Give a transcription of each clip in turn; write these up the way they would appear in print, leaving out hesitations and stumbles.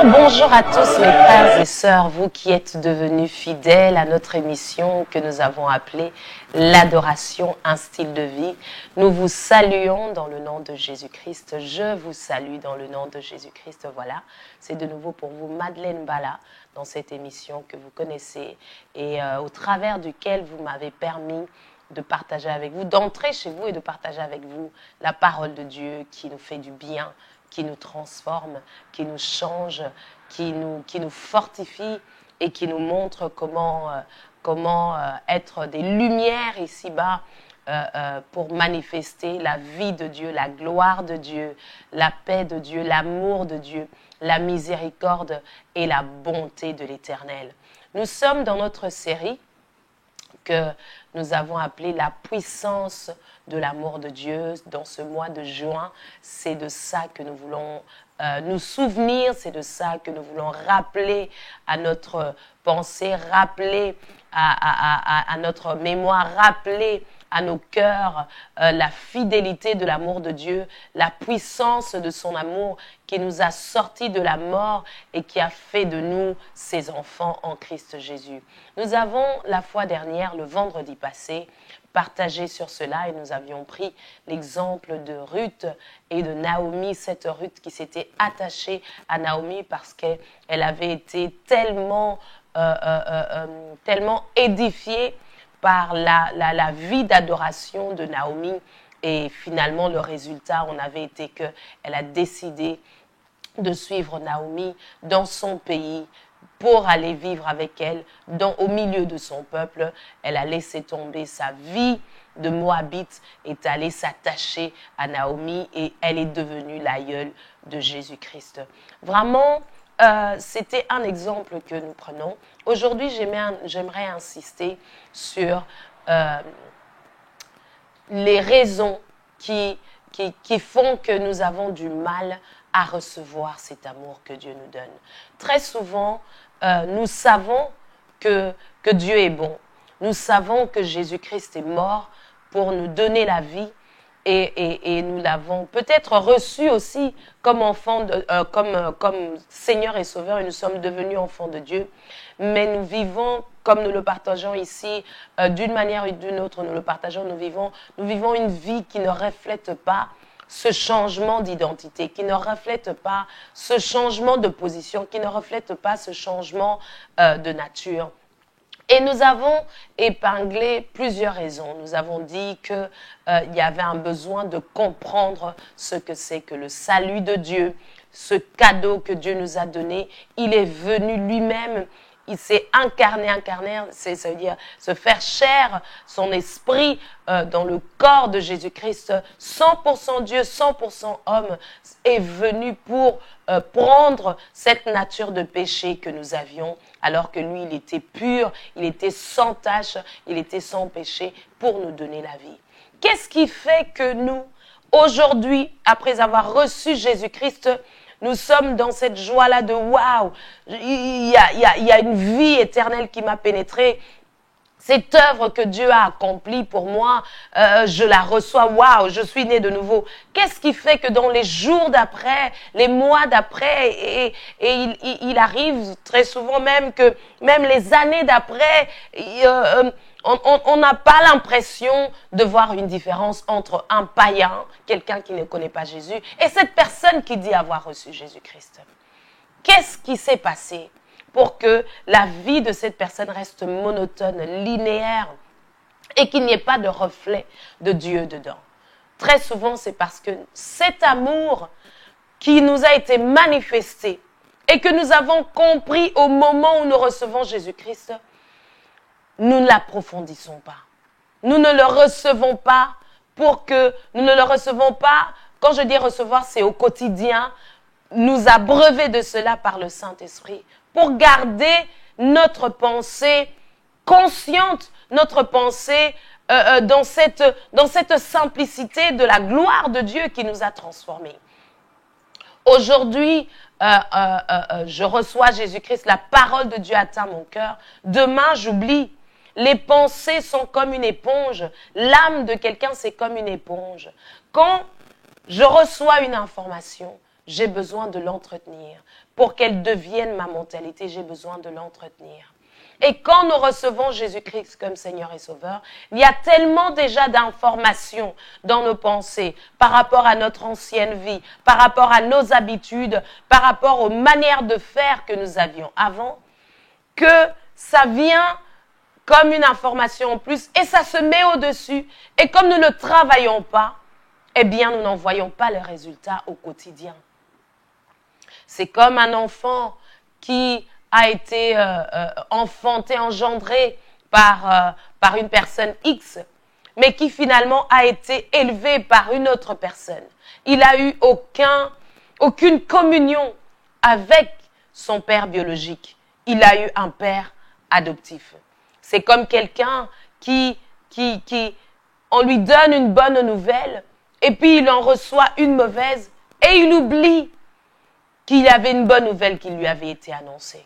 Bonjour à tous mes frères et sœurs, vous qui êtes devenus fidèles à notre émission que nous avons appelée l'adoration, un style de vie. Nous vous saluons dans le nom de Jésus-Christ. Je vous salue dans le nom de Jésus-Christ. Voilà, c'est de nouveau pour vous Madeleine Bala dans cette émission que vous connaissez et au travers duquel vous m'avez permis de partager avec vous, d'entrer chez vous et de partager avec vous la parole de Dieu qui nous fait du bien, qui nous transforme, qui nous change, qui nous fortifie et qui nous montre comment être des lumières ici-bas pour manifester la vie de Dieu, la gloire de Dieu, la paix de Dieu, l'amour de Dieu, la miséricorde et la bonté de l'Éternel. Nous sommes dans notre série que nous avons appelée la puissance de l'amour de Dieu dans ce mois de juin. C'est de ça que nous voulons nous souvenir, c'est de ça que nous voulons rappeler à notre pensée, rappeler à notre mémoire, rappeler à nos cœurs la fidélité de l'amour de Dieu, la puissance de son amour qui nous a sortis de la mort et qui a fait de nous ses enfants en Christ Jésus. Nous avons la fois dernière, le vendredi passé, partagé sur cela et nous avions pris l'exemple de Ruth et de Naomi, cette Ruth qui s'était attachée à Naomi parce qu'elle avait été tellement édifiée par la vie d'adoration de Naomi. Et finalement, le résultat, on avait été qu'elle a décidé de suivre Naomi dans son pays pour aller vivre avec elle au milieu de son peuple. Elle a laissé tomber sa vie de Moabite, est allée s'attacher à Naomi et elle est devenue l'aïeule de Jésus-Christ. Vraiment, c'était un exemple que nous prenons. Aujourd'hui, j'aimerais insister sur les raisons qui font que nous avons du mal à recevoir cet amour que Dieu nous donne. Très souvent, nous savons que Dieu est bon. Nous savons que Jésus-Christ est mort pour nous donner la vie et nous l'avons peut-être reçu aussi comme enfant, comme Seigneur et Sauveur et nous sommes devenus enfants de Dieu. Mais nous vivons, comme nous le partageons ici, d'une manière ou d'une autre, nous le partageons, nous vivons une vie qui ne reflète pas ce changement d'identité, qui ne reflète pas ce changement de position, qui ne reflète pas ce changement de nature. Et nous avons épinglé plusieurs raisons. Nous avons dit qu'il y avait un besoin de comprendre ce que c'est que le salut de Dieu, ce cadeau que Dieu nous a donné. Il est venu lui-même. Il s'est incarné, ça veut dire se faire chair, son esprit dans le corps de Jésus-Christ, 100% Dieu, 100% homme, est venu pour prendre cette nature de péché que nous avions, alors que lui, il était pur, il était sans tache, il était sans péché, pour nous donner la vie. Qu'est-ce qui fait que nous, aujourd'hui, après avoir reçu Jésus-Christ, nous sommes dans cette joie-là de waouh, il y a une vie éternelle qui m'a pénétrée. Cette œuvre que Dieu a accomplie pour moi, je la reçois, waouh, je suis né de nouveau. Qu'est-ce qui fait que dans les jours d'après, les mois d'après, et il arrive très souvent même les années d'après, on n'a pas l'impression de voir une différence entre un païen, quelqu'un qui ne connaît pas Jésus, et cette personne qui dit avoir reçu Jésus-Christ. Qu'est-ce qui s'est passé pour que la vie de cette personne reste monotone, linéaire, et qu'il n'y ait pas de reflet de Dieu dedans? Très souvent, c'est parce que cet amour qui nous a été manifesté et que nous avons compris au moment où nous recevons Jésus-Christ, nous ne l'approfondissons pas. Nous ne le recevons pas quand je dis recevoir, c'est au quotidien, nous abreuver de cela par le Saint-Esprit, pour garder notre pensée consciente, notre pensée dans cette simplicité de la gloire de Dieu qui nous a transformés. Aujourd'hui, je reçois Jésus-Christ, la parole de Dieu atteint mon cœur. Demain, j'oublie. Les pensées sont comme une éponge. L'âme de quelqu'un, c'est comme une éponge. Quand je reçois une information, j'ai besoin de l'entretenir. Pour qu'elle devienne ma mentalité, j'ai besoin de l'entretenir. Et quand nous recevons Jésus-Christ comme Seigneur et Sauveur, il y a tellement déjà d'informations dans nos pensées par rapport à notre ancienne vie, par rapport à nos habitudes, par rapport aux manières de faire que nous avions avant, que ça vient comme une information en plus et ça se met au-dessus. Et comme nous ne travaillons pas, eh bien, nous n'en voyons pas les résultats au quotidien. C'est comme un enfant qui a été enfanté, engendré par une personne X, mais qui finalement a été élevé par une autre personne. Il n'a eu aucune communion avec son père biologique. Il a eu un père adoptif. C'est comme quelqu'un qui on lui donne une bonne nouvelle et puis il en reçoit une mauvaise et il oublie qu'il y avait une bonne nouvelle qui lui avait été annoncée.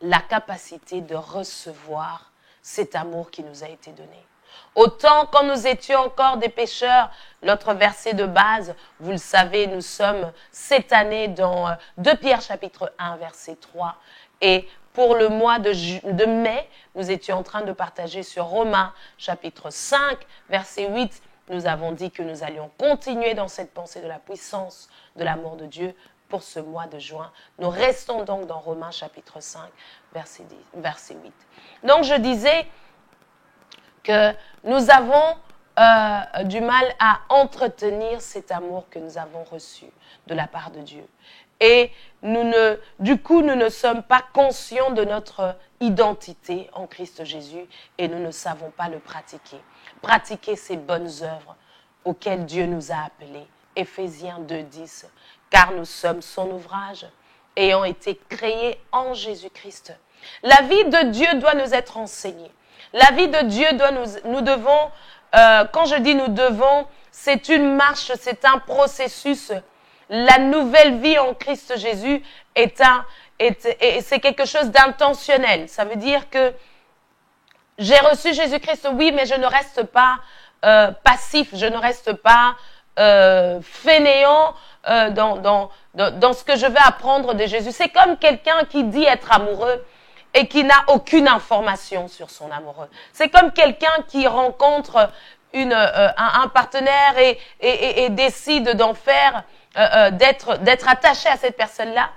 La capacité de recevoir cet amour qui nous a été donné. Autant quand nous étions encore des pécheurs, notre verset de base, vous le savez, nous sommes cette année dans 2 Pierre chapitre 1, verset 3. Et pour le mois de mai, nous étions en train de partager sur Romains chapitre 5, verset 8. Nous avons dit que nous allions continuer dans cette pensée de la puissance de l'amour de Dieu pour ce mois de juin. Nous restons donc dans Romains chapitre 5, verset 8. Donc je disais que nous avons du mal à entretenir cet amour que nous avons reçu de la part de Dieu. Et du coup, nous ne sommes pas conscients de notre identité en Christ Jésus et nous ne savons pas le pratiquer. Pratiquer ces bonnes œuvres auxquelles Dieu nous a appelés. Éphésiens 2, 10. Car nous sommes son ouvrage, ayant été créés en Jésus-Christ. La vie de Dieu doit nous être enseignée. La vie de Dieu nous devons, quand je dis nous devons, c'est une marche, c'est un processus. La nouvelle vie en Christ Jésus c'est quelque chose d'intentionnel. Ça veut dire que j'ai reçu Jésus-Christ, oui, mais je ne reste pas passif, je ne reste pas fainéant dans ce que je vais apprendre de Jésus. C'est comme quelqu'un qui dit être amoureux et qui n'a aucune information sur son amoureux. C'est comme quelqu'un qui rencontre un partenaire et décide d'en faire, d'être attaché à cette personne-là.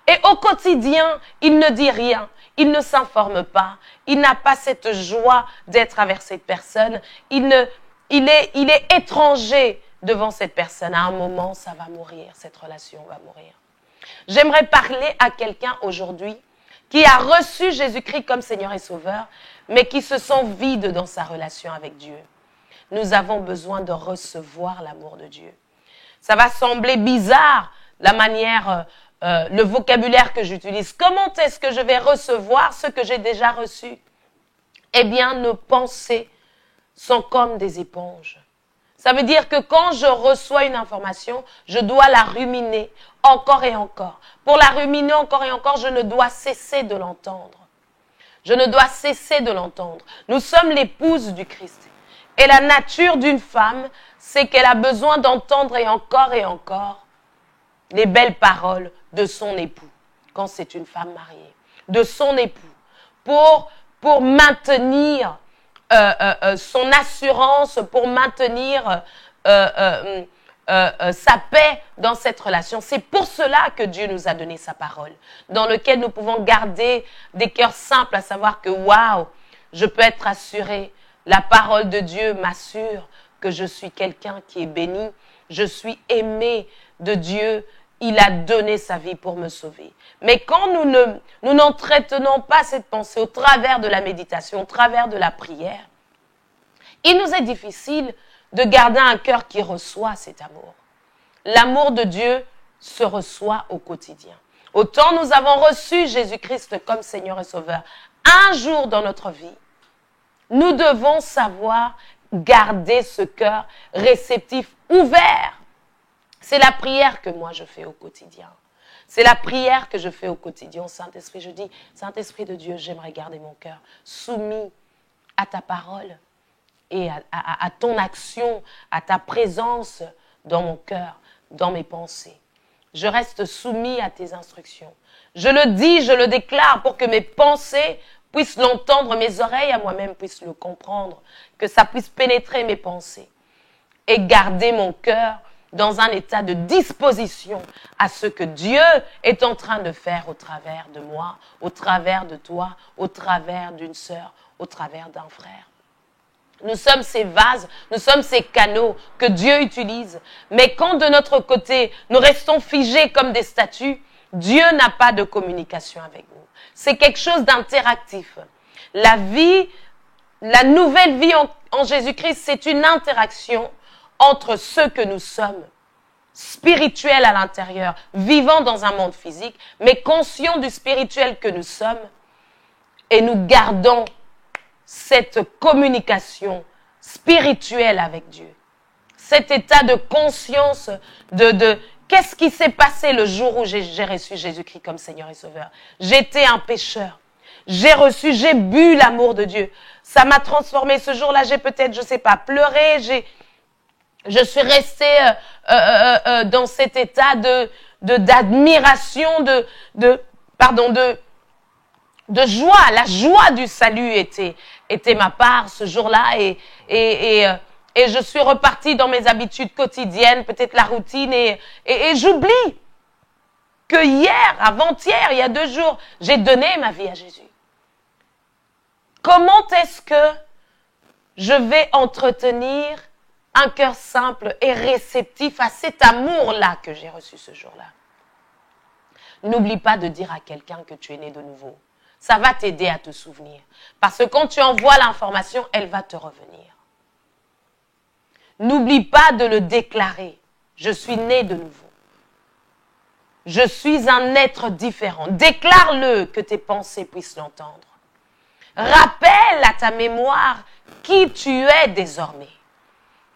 Et au quotidien, il ne dit rien, il ne s'informe pas, il n'a pas cette joie d'être avec cette personne, il est étranger devant cette personne. À un moment, ça va mourir, cette relation va mourir. J'aimerais parler à quelqu'un aujourd'hui qui a reçu Jésus-Christ comme Seigneur et Sauveur, mais qui se sent vide dans sa relation avec Dieu. Nous avons besoin de recevoir l'amour de Dieu. Ça va sembler bizarre, la manière, le vocabulaire que j'utilise. Comment est-ce que je vais recevoir ce que j'ai déjà reçu? Eh bien, nos pensées sont comme des éponges. Ça veut dire que quand je reçois une information, je dois la ruminer encore et encore. Pour la ruminer encore et encore, je ne dois cesser de l'entendre. Je ne dois cesser de l'entendre. Nous sommes l'épouse du Christ. Et la nature d'une femme, c'est qu'elle a besoin d'entendre et encore les belles paroles de son époux, quand c'est une femme mariée, de son époux, pour maintenir son assurance, pour maintenir sa paix dans cette relation. C'est pour cela que Dieu nous a donné sa parole, dans lequel nous pouvons garder des cœurs simples, à savoir que waouh, je peux être assuré. La parole de Dieu m'assure que je suis quelqu'un qui est béni, je suis aimé de Dieu. Il a donné sa vie pour me sauver. Mais quand nous n'entretenons pas cette pensée au travers de la méditation, au travers de la prière, il nous est difficile de garder un cœur qui reçoit cet amour. L'amour de Dieu se reçoit au quotidien. Autant nous avons reçu Jésus-Christ comme Seigneur et Sauveur un jour dans notre vie, nous devons savoir garder ce cœur réceptif, ouvert. C'est la prière que moi je fais au quotidien. C'est la prière que je fais au quotidien, Saint-Esprit. Je dis, Saint-Esprit de Dieu, j'aimerais garder mon cœur soumis à ta parole et à ton action, à ta présence dans mon cœur, dans mes pensées. Je reste soumis à tes instructions. Je le dis, je le déclare pour que mes pensées puissent l'entendre, mes oreilles à moi-même puissent le comprendre, que ça puisse pénétrer mes pensées et garder mon cœur dans un état de disposition à ce que Dieu est en train de faire au travers de moi, au travers de toi, au travers d'une sœur, au travers d'un frère. Nous sommes ces vases, nous sommes ces canaux que Dieu utilise. Mais quand de notre côté, nous restons figés comme des statues, Dieu n'a pas de communication avec nous. C'est quelque chose d'interactif. La vie, la nouvelle vie en Jésus-Christ, c'est une interaction entre ceux que nous sommes, spirituels à l'intérieur, vivant dans un monde physique, mais conscients du spirituel que nous sommes, et nous gardons cette communication spirituelle avec Dieu. Cet état de conscience de qu'est-ce qui s'est passé le jour où j'ai reçu Jésus-Christ comme Seigneur et Sauveur. J'étais un pécheur. J'ai bu l'amour de Dieu. Ça m'a transformé. Ce jour-là, j'ai peut-être, je sais pas, pleuré, je suis restée dans cet état d'admiration, de joie. La joie du salut était ma part ce jour-là et je suis repartie dans mes habitudes quotidiennes, peut-être la routine et j'oublie que hier, avant-hier, il y a 2 jours, j'ai donné ma vie à Jésus. Comment est-ce que je vais entretenir un cœur simple et réceptif à cet amour-là que j'ai reçu ce jour-là? N'oublie pas de dire à quelqu'un que tu es né de nouveau. Ça va t'aider à te souvenir. Parce que quand tu envoies l'information, elle va te revenir. N'oublie pas de le déclarer. Je suis né de nouveau. Je suis un être différent. Déclare-le, que tes pensées puissent l'entendre. Rappelle à ta mémoire qui tu es désormais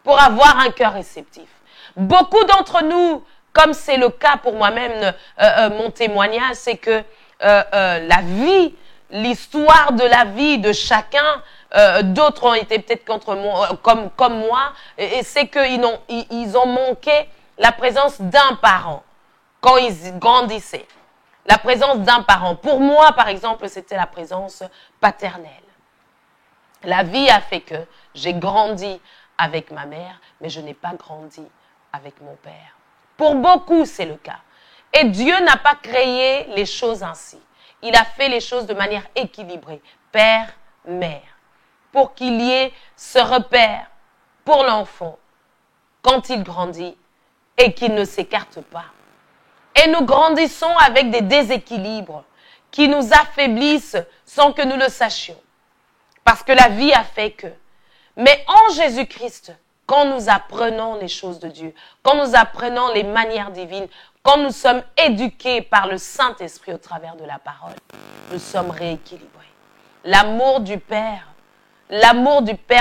pour avoir un cœur réceptif. Beaucoup d'entre nous, comme c'est le cas pour moi-même, mon témoignage, c'est que la vie, l'histoire de la vie de chacun, d'autres ont été peut-être contre moi, comme moi, et c'est qu'ils ont manqué la présence d'un parent quand ils grandissaient. La présence d'un parent. Pour moi, par exemple, c'était la présence paternelle. La vie a fait que j'ai grandi avec ma mère, mais je n'ai pas grandi avec mon père. Pour beaucoup, c'est le cas. Et Dieu n'a pas créé les choses ainsi. Il a fait les choses de manière équilibrée. Père, mère. Pour qu'il y ait ce repère pour l'enfant quand il grandit et qu'il ne s'écarte pas. Et nous grandissons avec des déséquilibres qui nous affaiblissent sans que nous le sachions. Parce que la vie a fait que. Mais en Jésus-Christ, quand nous apprenons les choses de Dieu, quand nous apprenons les manières divines, quand nous sommes éduqués par le Saint-Esprit au travers de la parole, nous sommes rééquilibrés. L'amour du Père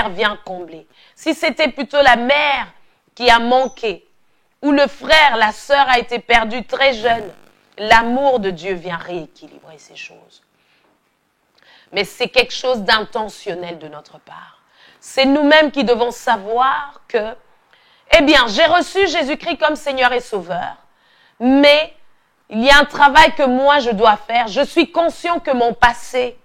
vient combler. Si c'était plutôt la mère qui a manqué, ou le frère, la sœur a été perdue très jeune, l'amour de Dieu vient rééquilibrer ces choses. Mais c'est quelque chose d'intentionnel de notre part. C'est nous-mêmes qui devons savoir que, eh bien, j'ai reçu Jésus-Christ comme Seigneur et Sauveur, mais il y a un travail que moi je dois faire. Je suis conscient que mon passé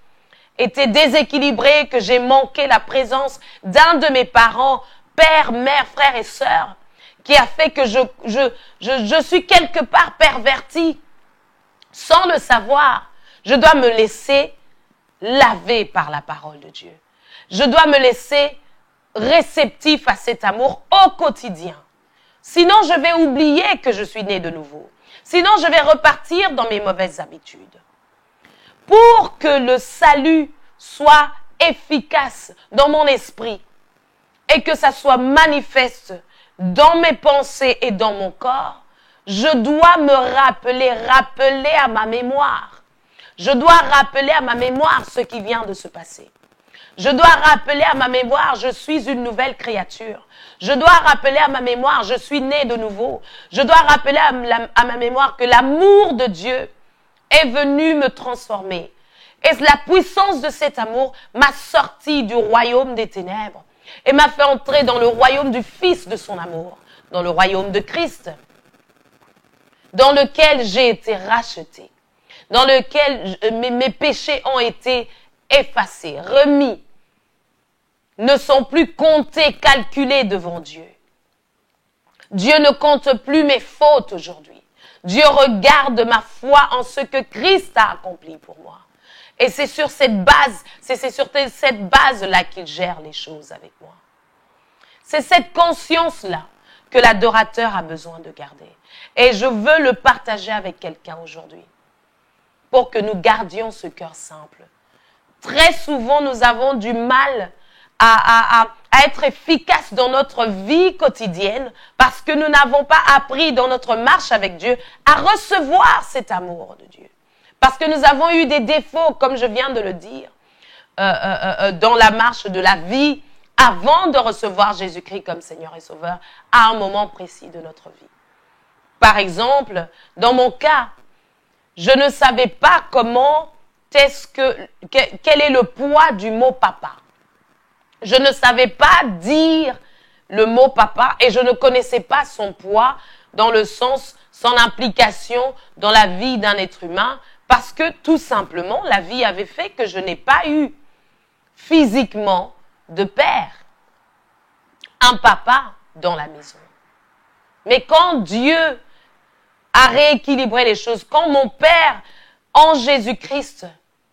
était déséquilibré, que j'ai manqué la présence d'un de mes parents, père, mère, frère et sœur, qui a fait que je suis quelque part perverti. Sans le savoir, je dois me laisser laver par la parole de Dieu. Je dois me laisser réceptif à cet amour au quotidien. Sinon, je vais oublier que je suis né de nouveau. Sinon, je vais repartir dans mes mauvaises habitudes. Pour que le salut soit efficace dans mon esprit et que ça soit manifeste dans mes pensées et dans mon corps, je dois me rappeler à ma mémoire. Je dois rappeler à ma mémoire ce qui vient de se passer. Je dois rappeler à ma mémoire, je suis une nouvelle créature. Je dois rappeler à ma mémoire, je suis né de nouveau. Je dois rappeler à ma mémoire que l'amour de Dieu est venu me transformer. Et la puissance de cet amour m'a sorti du royaume des ténèbres et m'a fait entrer dans le royaume du Fils de son amour, dans le royaume de Christ, dans lequel j'ai été racheté, dans lequel mes péchés ont été effacés, remis, ne sont plus comptés, calculés devant Dieu. Dieu ne compte plus mes fautes aujourd'hui. Dieu regarde ma foi en ce que Christ a accompli pour moi. Et c'est sur cette base, c'est sur cette base-là qu'il gère les choses avec moi. C'est cette conscience-là que l'adorateur a besoin de garder. Et je veux le partager avec quelqu'un aujourd'hui pour que nous gardions ce cœur simple. Très souvent, nous avons du mal à être efficaces dans notre vie quotidienne parce que nous n'avons pas appris dans notre marche avec Dieu à recevoir cet amour de Dieu. Parce que nous avons eu des défauts, comme je viens de le dire, dans la marche de la vie avant de recevoir Jésus-Christ comme Seigneur et Sauveur à un moment précis de notre vie. Par exemple, dans mon cas, je ne savais pas quel est le poids du mot papa. Je ne savais pas dire le mot papa et je ne connaissais pas son poids dans le sens, son implication dans la vie d'un être humain parce que tout simplement, la vie avait fait que je n'ai pas eu physiquement de père, un papa dans la maison. Mais quand Dieu a rééquilibré les choses, quand mon père en Jésus-Christ,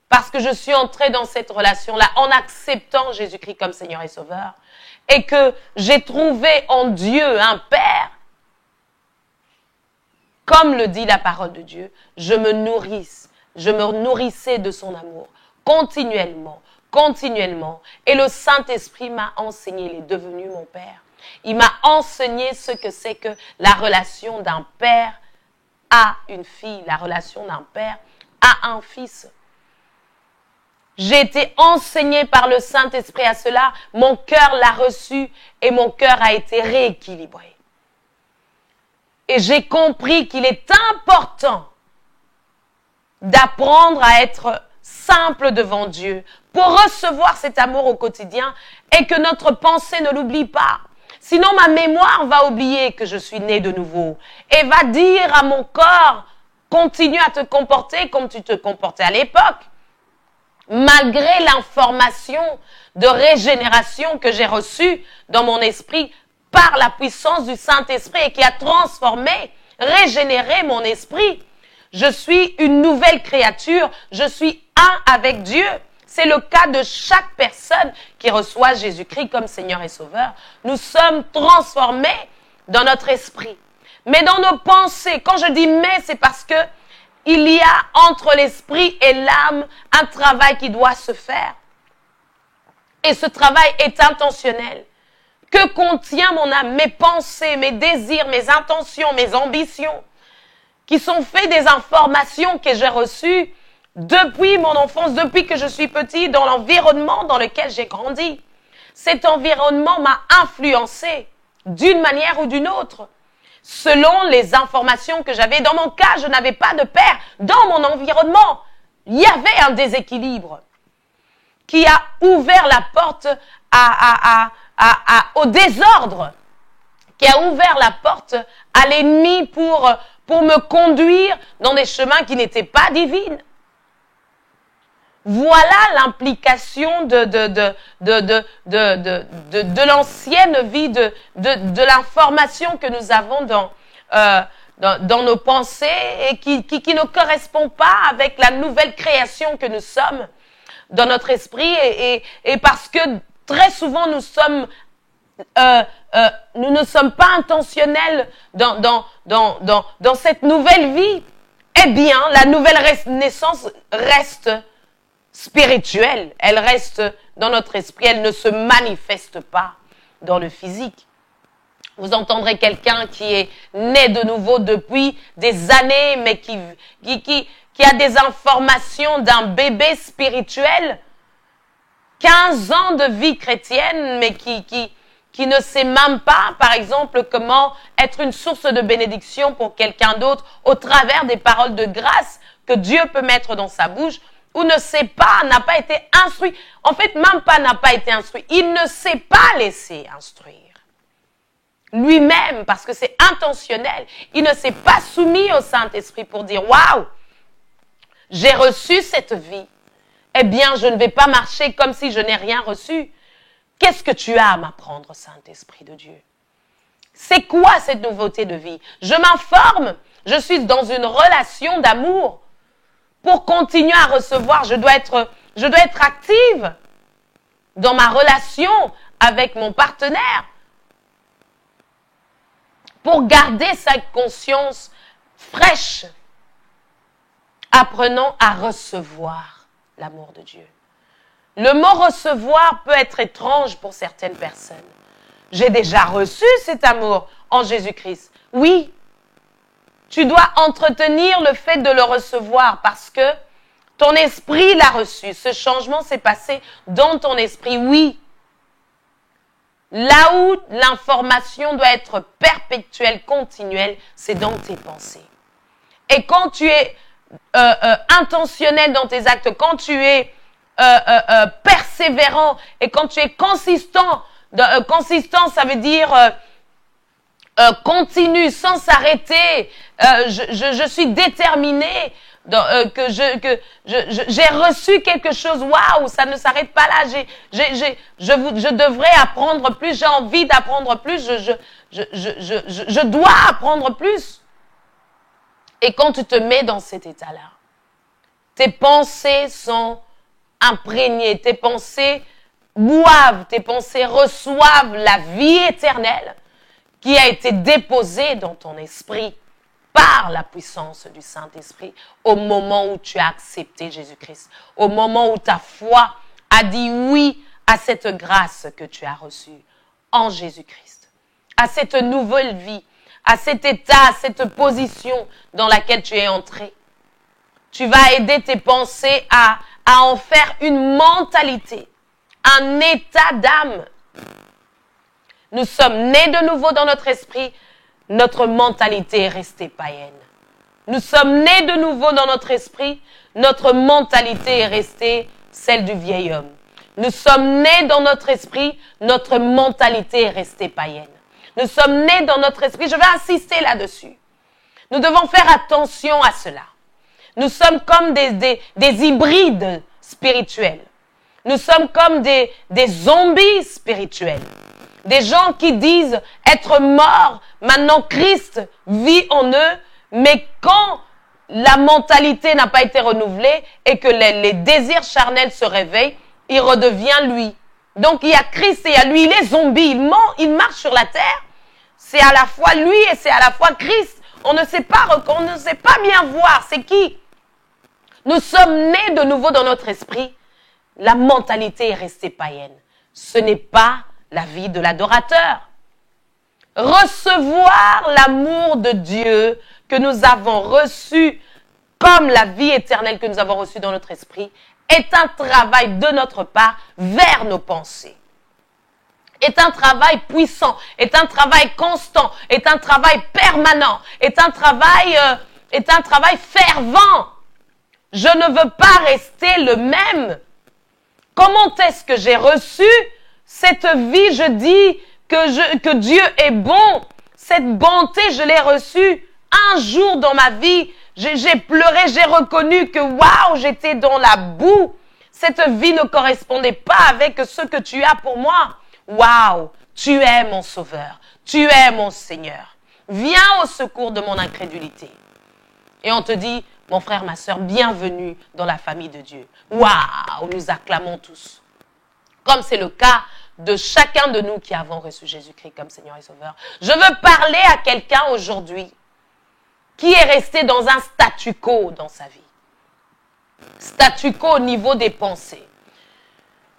parce que je suis entrée dans cette relation-là en acceptant Jésus-Christ comme Seigneur et Sauveur, et que j'ai trouvé en Dieu un Père, comme le dit la parole de Dieu, je me nourrissais de son amour continuellement, et le Saint-Esprit m'a enseigné, il est devenu mon Père. Il m'a enseigné ce que c'est que la relation d'un père à une fille, la relation d'un père à un fils. J'ai été enseignée par le Saint-Esprit à cela. Mon cœur l'a reçu et mon cœur a été rééquilibré. Et j'ai compris qu'il est important d'apprendre à être simple devant Dieu pour recevoir cet amour au quotidien et que notre pensée ne l'oublie pas. Sinon, ma mémoire va oublier que je suis né de nouveau et va dire à mon corps, continue à te comporter comme tu te comportais à l'époque. Malgré l'information de régénération que j'ai reçue dans mon esprit par la puissance du Saint-Esprit et qui a transformé, régénéré mon esprit. Je suis une nouvelle créature, je suis un avec Dieu. C'est le cas de chaque personne qui reçoit Jésus-Christ comme Seigneur et Sauveur. Nous sommes transformés dans notre esprit. Mais dans nos pensées, quand je dis « mais », c'est parce que il y a entre l'esprit et l'âme un travail qui doit se faire. Et ce travail est intentionnel. Que contient mon âme, mes pensées, mes désirs, mes intentions, mes ambitions, qui sont faits des informations que j'ai reçues depuis mon enfance, depuis que je suis petit, dans l'environnement dans lequel j'ai grandi. Cet environnement m'a influencé d'une manière ou d'une autre, selon les informations que j'avais. Dans mon cas, je n'avais pas de père. Dans mon environnement, il y avait un déséquilibre qui a ouvert la porte au désordre, qui a ouvert la porte à l'ennemi pour me conduire dans des chemins qui n'étaient pas divins. Voilà l'implication de l'ancienne vie, de l'information que nous avons dans nos pensées et qui ne correspond pas avec la nouvelle création que nous sommes dans notre esprit et parce que très souvent nous ne sommes pas intentionnels dans cette nouvelle vie. Eh bien, la nouvelle naissance reste spirituelle, elle reste dans notre esprit, elle ne se manifeste pas dans le physique. Vous entendrez quelqu'un qui est né de nouveau depuis des années, mais qui a des informations d'un bébé spirituel, 15 ans de vie chrétienne, mais qui ne sait même pas, par exemple, comment être une source de bénédiction pour quelqu'un d'autre au travers des paroles de grâce que Dieu peut mettre dans sa bouche, ou ne sait pas, n'a pas été instruit. En fait, même pas n'a pas été instruit. Il ne s'est pas laissé instruire. Lui-même, parce que c'est intentionnel, il ne s'est pas soumis au Saint-Esprit pour dire « Waouh, j'ai reçu cette vie. Eh bien, je ne vais pas marcher comme si je n'ai rien reçu. Qu'est-ce que tu as à m'apprendre, Saint-Esprit de Dieu? C'est quoi cette nouveauté de vie? Je m'informe, je suis dans une relation d'amour. Pour continuer à recevoir, je dois être active dans ma relation avec mon partenaire. Pour garder sa conscience fraîche, apprenons à recevoir l'amour de Dieu. Le mot recevoir peut être étrange pour certaines personnes. J'ai déjà reçu cet amour en Jésus-Christ. Oui, tu dois entretenir le fait de le recevoir parce que ton esprit l'a reçu. Ce changement s'est passé dans ton esprit, oui. Là où l'information doit être perpétuelle, continuelle, c'est dans tes pensées. Et quand tu es intentionnel dans tes actes, quand tu es persévérant et quand tu es consistant, consistant ça veut dire continue, sans s'arrêter. Je suis déterminée que j'ai reçu quelque chose. Waouh, ça ne s'arrête pas là. Je devrais apprendre plus. J'ai envie d'apprendre plus. Je dois apprendre plus. Et quand tu te mets dans cet état-là, tes pensées sont imprégnées, tes pensées boivent, tes pensées reçoivent la vie éternelle qui a été déposée dans ton esprit par la puissance du Saint-Esprit au moment où tu as accepté Jésus-Christ, au moment où ta foi a dit oui à cette grâce que tu as reçue en Jésus-Christ, à cette nouvelle vie, à cet état, à cette position dans laquelle tu es entré. Tu vas aider tes pensées à en faire une mentalité, un état d'âme. Nous sommes nés de nouveau dans notre esprit. Notre mentalité est restée païenne. Nous sommes nés de nouveau dans notre esprit. Notre mentalité est restée celle du vieil homme. Nous sommes nés dans notre esprit. Notre mentalité est restée païenne. Nous sommes nés dans notre esprit. Je vais insister là-dessus. Nous devons faire attention à cela. Nous sommes comme des hybrides spirituels. Nous sommes comme des zombies spirituels. Des gens qui disent être morts, maintenant Christ vit en eux, mais quand la mentalité n'a pas été renouvelée et que les désirs charnels se réveillent, il redevient lui. Donc il y a Christ et il y a lui, il est zombie, il marche sur la terre. C'est à la fois lui et c'est à la fois Christ. On ne sait pas bien voir c'est qui. Nous sommes nés de nouveau dans notre esprit. La mentalité est restée païenne. Ce n'est pas la vie de l'adorateur. Recevoir l'amour de Dieu que nous avons reçu comme la vie éternelle que nous avons reçue dans notre esprit est un travail de notre part vers nos pensées. Est un travail puissant, est un travail constant, est un travail permanent, est un travail fervent. Je ne veux pas rester le même. Comment est-ce que j'ai reçu cette vie? Je dis que Dieu est bon. Cette bonté, je l'ai reçue un jour dans ma vie. J'ai pleuré, j'ai reconnu que waouh, j'étais dans la boue. Cette vie ne correspondait pas avec ce que tu as pour moi. Waouh, tu es mon sauveur. Tu es mon Seigneur. Viens au secours de mon incrédulité. Et on te dit, mon frère, ma sœur, bienvenue dans la famille de Dieu. Waouh, nous acclamons tous. Comme c'est le cas de chacun de nous qui avons reçu Jésus-Christ comme Seigneur et Sauveur. Je veux parler à quelqu'un aujourd'hui qui est resté dans un statu quo dans sa vie. Statu quo au niveau des pensées.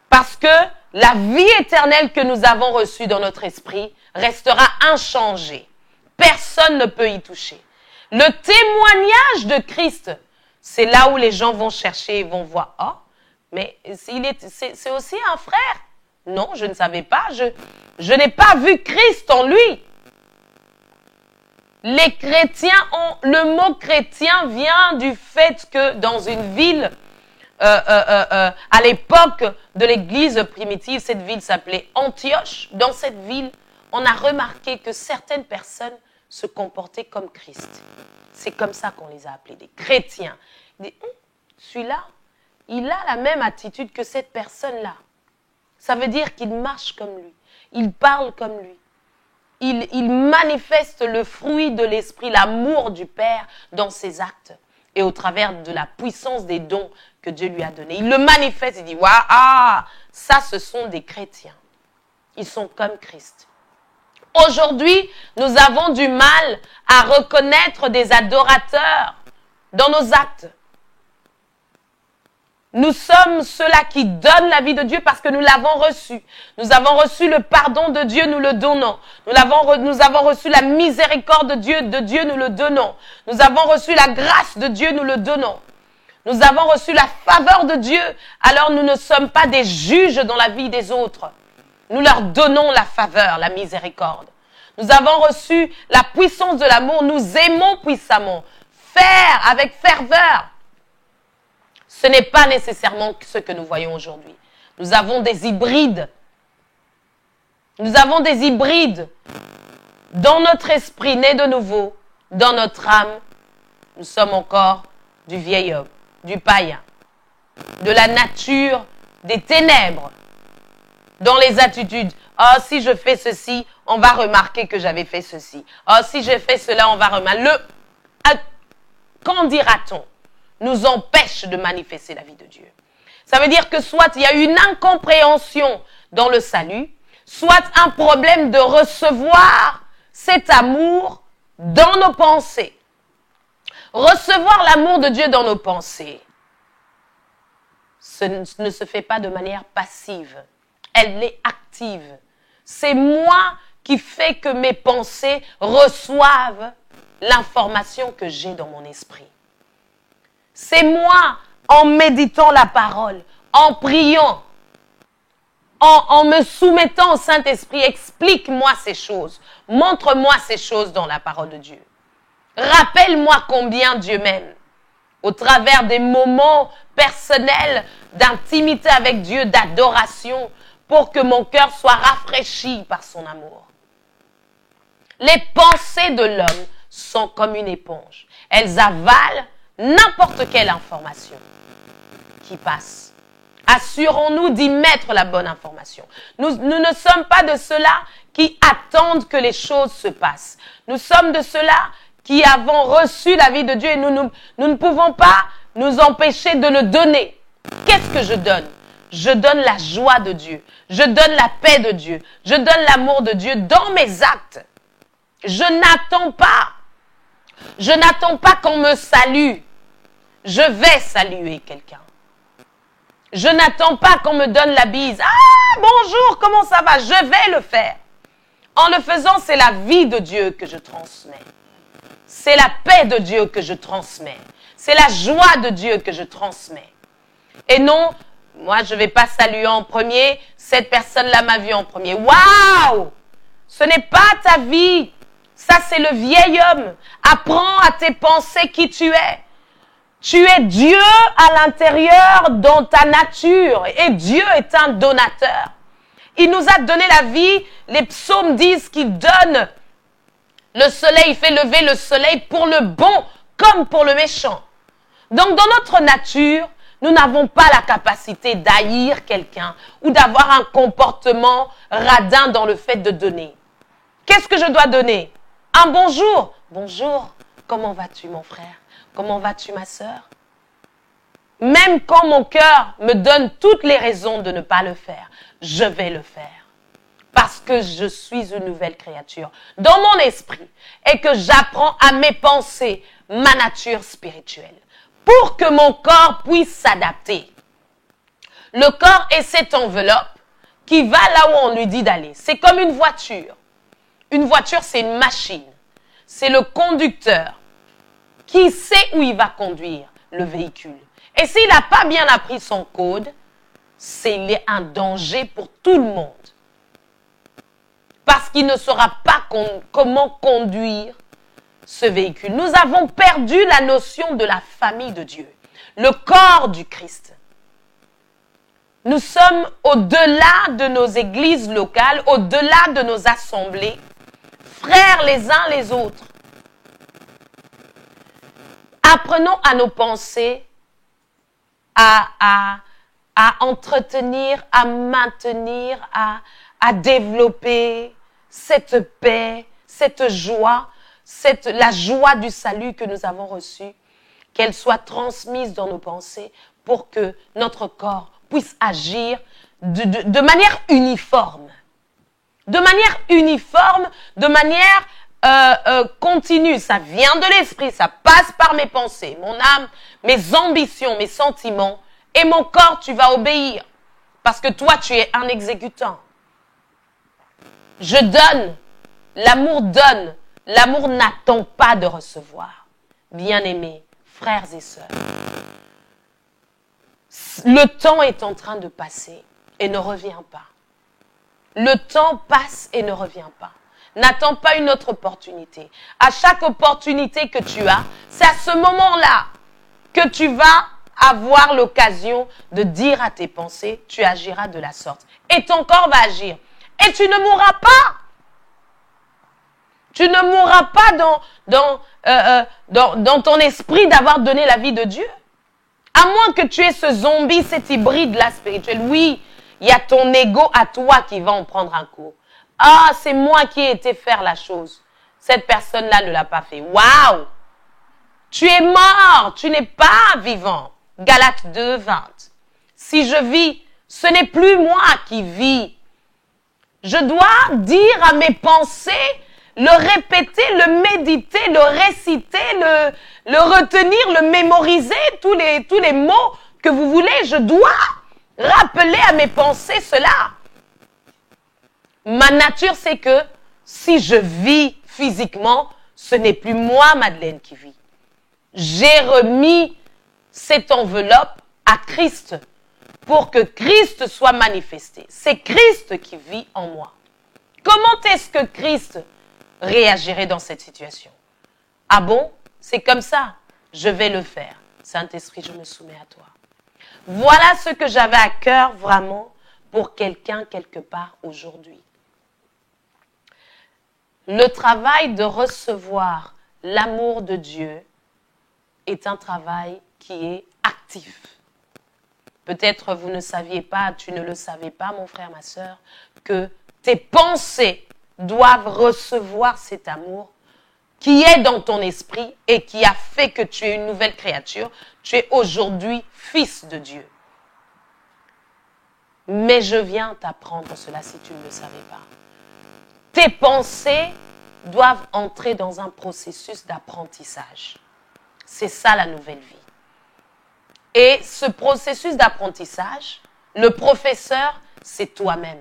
Parce que la vie éternelle que nous avons reçue dans notre esprit restera inchangée. Personne ne peut y toucher. Le témoignage de Christ, c'est là où les gens vont chercher et vont voir. Oh, Mais c'est aussi un frère. Non, je ne savais pas. Je n'ai pas vu Christ en lui. Les chrétiens le mot chrétien vient du fait que dans une ville, à l'époque de l'église primitive, cette ville s'appelait Antioche. Dans cette ville, on a remarqué que certaines personnes se comportaient comme Christ. C'est comme ça qu'on les a appelés, des chrétiens. Celui-là, il a la même attitude que cette personne-là. Ça veut dire qu'il marche comme lui, il parle comme lui. Il manifeste le fruit de l'esprit, l'amour du Père dans ses actes et au travers de la puissance des dons que Dieu lui a donnés. Il le manifeste, il dit, waouh, ça ce sont des chrétiens. Ils sont comme Christ. Aujourd'hui, nous avons du mal à reconnaître des adorateurs dans nos actes. Nous sommes ceux-là qui donnent la vie de Dieu parce que nous l'avons reçu. Nous avons reçu le pardon de Dieu, nous le donnons. Nous avons reçu la miséricorde de Dieu, nous le donnons. Nous avons reçu la grâce de Dieu, nous le donnons. Nous avons reçu la faveur de Dieu, alors nous ne sommes pas des juges dans la vie des autres. Nous leur donnons la faveur, la miséricorde. Nous avons reçu la puissance de l'amour, nous aimons puissamment. Faire avec ferveur. Ce n'est pas nécessairement ce que nous voyons aujourd'hui. Nous avons des hybrides. Nous avons des hybrides. Dans notre esprit, né de nouveau, dans notre âme, nous sommes encore du vieil homme, du païen, de la nature des ténèbres. Dans les attitudes, si je fais ceci, on va remarquer que j'avais fait ceci. Si je fais cela, on va remarquer. Qu'en dira-t-on? Nous empêche de manifester la vie de Dieu. Ça veut dire que soit il y a une incompréhension dans le salut, soit un problème de recevoir cet amour dans nos pensées. Recevoir l'amour de Dieu dans nos pensées, ce ne se fait pas de manière passive. Elle est active. C'est moi qui fais que mes pensées reçoivent l'information que j'ai dans mon esprit. C'est moi, en méditant la parole, en priant, en me soumettant au Saint-Esprit, explique-moi ces choses, montre-moi ces choses dans la parole de Dieu. Rappelle-moi combien Dieu m'aime. Au travers des moments personnels d'intimité avec Dieu, d'adoration, pour que mon cœur soit rafraîchi par son amour. Les pensées de l'homme sont comme une éponge. Elles avalent n'importe quelle information qui passe. Assurons-nous d'y mettre la bonne information. Nous ne sommes pas de ceux-là qui attendent que les choses se passent. Nous sommes de ceux-là qui avons reçu la vie de Dieu et nous ne pouvons pas nous empêcher de le donner. Qu'est-ce que je donne? Je donne la joie de Dieu. Je donne la paix de Dieu. Je donne l'amour de Dieu dans mes actes. Je n'attends pas. Je n'attends pas qu'on me salue. Je vais saluer quelqu'un. Je n'attends pas qu'on me donne la bise. Ah, bonjour, comment ça va? Je vais le faire. En le faisant, c'est la vie de Dieu que je transmets. C'est la paix de Dieu que je transmets. C'est la joie de Dieu que je transmets. Et non, moi, je ne vais pas saluer en premier. Cette personne-là m'a vu en premier. Waouh! Ce n'est pas ta vie. Ça, c'est le vieil homme. Apprends à tes pensées qui tu es. Tu es Dieu à l'intérieur dans ta nature. Et Dieu est un donateur. Il nous a donné la vie. Les psaumes disent qu'il donne le soleil. Il fait lever le soleil pour le bon comme pour le méchant. Donc, dans notre nature, nous n'avons pas la capacité d'haïr quelqu'un ou d'avoir un comportement radin dans le fait de donner. Qu'est-ce que je dois donner? Un bonjour. Bonjour. Comment vas-tu, mon frère? Comment vas-tu, ma sœur? Même quand mon cœur me donne toutes les raisons de ne pas le faire, je vais le faire. Parce que je suis une nouvelle créature dans mon esprit et que j'apprends à mes pensées ma nature spirituelle pour que mon corps puisse s'adapter. Le corps est cette enveloppe qui va là où on lui dit d'aller. C'est comme une voiture. Une voiture, c'est une machine. C'est le conducteur qui sait où il va conduire le véhicule. Et s'il n'a pas bien appris son code, il est un danger pour tout le monde. Parce qu'il ne saura pas comment conduire ce véhicule. Nous avons perdu la notion de la famille de Dieu, le corps du Christ. Nous sommes au-delà de nos églises locales, au-delà de nos assemblées, frères les uns les autres. Apprenons à nos pensées, à entretenir, à maintenir, à développer cette paix, cette joie, la joie du salut que nous avons reçue, qu'elle soit transmise dans nos pensées pour que notre corps puisse agir de manière uniforme. De manière uniforme, de manière continue. Ça vient de l'esprit, ça passe par mes pensées, mon âme, mes ambitions, mes sentiments. Et mon corps, tu vas obéir. Parce que toi, tu es un exécutant. Je donne. L'amour donne. L'amour n'attend pas de recevoir. Bien-aimés, frères et sœurs. Le temps est en train de passer et ne revient pas. Le temps passe et ne revient pas. N'attends pas une autre opportunité. À chaque opportunité que tu as, c'est à ce moment-là que tu vas avoir l'occasion de dire à tes pensées, tu agiras de la sorte. Et ton corps va agir. Et tu ne mourras pas. Tu ne mourras pas dans ton esprit d'avoir donné la vie de Dieu. À moins que tu aies ce zombie, cet hybride-là spirituel. Oui, il y a ton ego à toi qui va en prendre un coup. Ah, c'est moi qui ai été faire la chose. Cette personne-là ne l'a pas fait. Waouh! Tu es mort, tu n'es pas vivant. Galates 2, 20. Si je vis, ce n'est plus moi qui vis. Je dois dire à mes pensées, le répéter, le méditer, le réciter, le retenir, le mémoriser, tous les mots que vous voulez. Je dois rappeler à mes pensées cela. Ma nature, c'est que si je vis physiquement, ce n'est plus moi, Madeleine, qui vis. J'ai remis cette enveloppe à Christ pour que Christ soit manifesté. C'est Christ qui vit en moi. Comment est-ce que Christ réagirait dans cette situation? Ah bon? C'est comme ça. Je vais le faire. Saint-Esprit, je me soumets à toi. Voilà ce que j'avais à cœur vraiment pour quelqu'un quelque part aujourd'hui. Le travail de recevoir l'amour de Dieu est un travail qui est actif. Peut-être vous ne saviez pas, tu ne le savais pas, mon frère, ma sœur, que tes pensées doivent recevoir cet amour qui est dans ton esprit et qui a fait que tu es une nouvelle créature. Tu es aujourd'hui fils de Dieu. Mais je viens t'apprendre cela si tu ne le savais pas. Tes pensées doivent entrer dans un processus d'apprentissage. C'est ça la nouvelle vie. Et ce processus d'apprentissage, le professeur, c'est toi-même,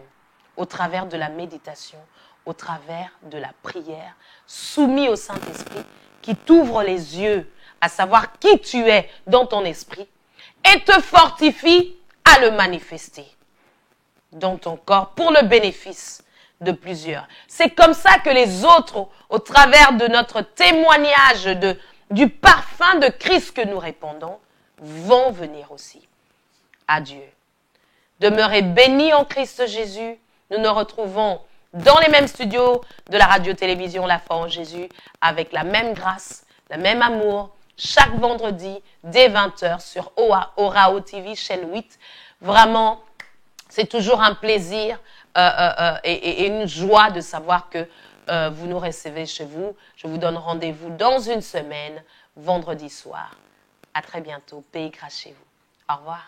au travers de la méditation, au travers de la prière, soumis au Saint-Esprit, qui t'ouvre les yeux à savoir qui tu es dans ton esprit et te fortifie à le manifester dans ton corps pour le bénéfice de plusieurs. C'est comme ça que les autres, au travers de notre témoignage du parfum de Christ que nous répandons, vont venir aussi. Adieu. Demeurez bénis en Christ Jésus. Nous nous retrouvons dans les mêmes studios de la radio-télévision La Foi en Jésus avec la même grâce, le même amour, chaque vendredi dès 20h sur Orao TV, chaîne 8. Vraiment, c'est toujours un plaisir et une joie de savoir que vous nous recevez chez vous. Je vous donne rendez-vous dans une semaine, vendredi soir. À très bientôt. Paix et grâce chez vous. Au revoir.